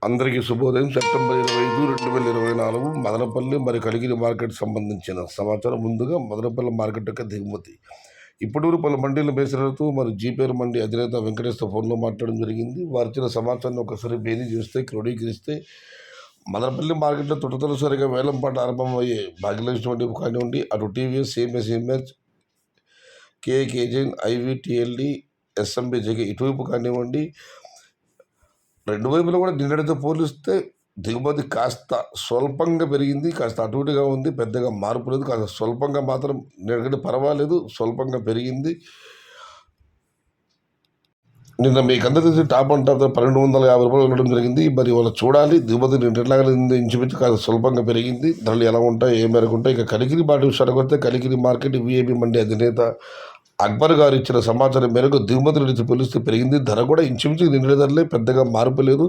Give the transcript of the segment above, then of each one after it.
అందరికీ శుభోదయం. సెప్టెంబర్ 25, 2024 మదనపల్లి మరి కలిగిరి మార్కెట్ సంబంధించిన సమాచారం. ముందుగా మదనపల్లి మార్కెట్ యొక్క దిగుమతి ఇప్పటివరకు పలు మండీలు బేసరుతూ మరి జీపేర్ మండి అధినేత వెంకటేశ్వర ఫోన్లో మాట్లాడడం జరిగింది. వారు ఇచ్చిన సమాచారాన్ని ఒకసారి భేదీ చేస్తే క్రోడీకరిస్తే మదనపల్లి మార్కెట్లో తొలిసారిగా వేలంపాట ఆరంభమయ్యే భాగ్యలక్ష్మి వంటి కానివ్వండి, అటు టీవీఎస్, సిఎంఎస్, కేజైన్, ఐవి, టిఎల్డి, ఎస్ఎంబి, జగే ఇటువైపు కానివ్వండి, రెండు వైపులా కూడా నిన్నటితో పోలిస్తే దిగుమతి కాస్త స్వల్పంగా పెరిగింది. కాస్త అటు ఇటుగా ఉంది, పెద్దగా మార్పు లేదు. కాస్త స్వల్పంగా మాత్రం నిన్నటి పర్వాలేదు, స్వల్పంగా పెరిగింది. నిన్న మీకు అందరూ తెలిసి టాప్ అండ్ టాప్ 1250 రూపాయలు ఉండడం జరిగింది. మరి వాళ్ళు చూడాలి దిగుమతి నిన్నట్లాగా ఇంచుమించు కాస్త స్వల్పంగా పెరిగింది. ధరలు ఎలా ఉంటాయి, ఏ మేరకు ఉంటాయి. ఇక కలికిరి మాట విషయానికి వస్తే కలికిరి మార్కెట్ విఐపి మండి అధినేత అక్బర్ గారు ఇచ్చిన సమాచారం మేరకు దిగుమతి నుంచి పోలిస్తే పెరిగింది. ధర కూడా ఇంచుమించు నిన్నటి ధరలే, పెద్దగా మార్పు లేదు.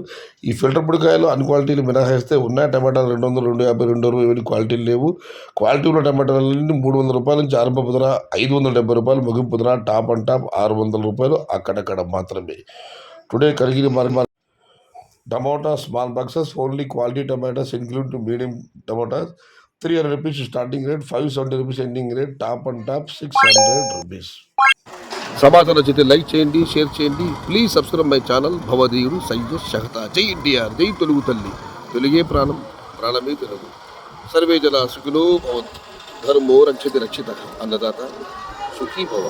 ఈ ఫిల్టర్ పొడికాయలు అన్ని క్వాలిటీలు మినహాయిస్తే ఉన్నాయి. టమాటాలు 200, 250, 220 క్వాలిటీలు లేవు. క్వాలిటీ ఉన్న టమాటాలన్నీ 300 రూపాయల నుంచి ఆరంభపు ధర 570 రూపాయలు, ముగింపు ధర టాప్ అండ్ టాప్ 600 రూపాయలు అక్కడక్కడ మాత్రమే. Today Kaligiri market tomato small boxes only quality tomatoes include medium tomatoes 300 rupees starting rate, 570 rupees ending rate, top and top 600 rupees. సమాచారం నచ్చితే లైక్ చేయండి, షేర్ చేయండి. Please subscribe my channel. భవదీయుడు సయ్యద్ షహతా. జై ఎన్టీఆర్, జై తెలుగు తల్లి. తెలుగే ప్రాణం, ప్రాణమే తెలుగు. సర్వే జన సుఖినో భవంతు. ధర్మో రక్షతి రక్షిత. అన్నదాత సుఖీ భవ.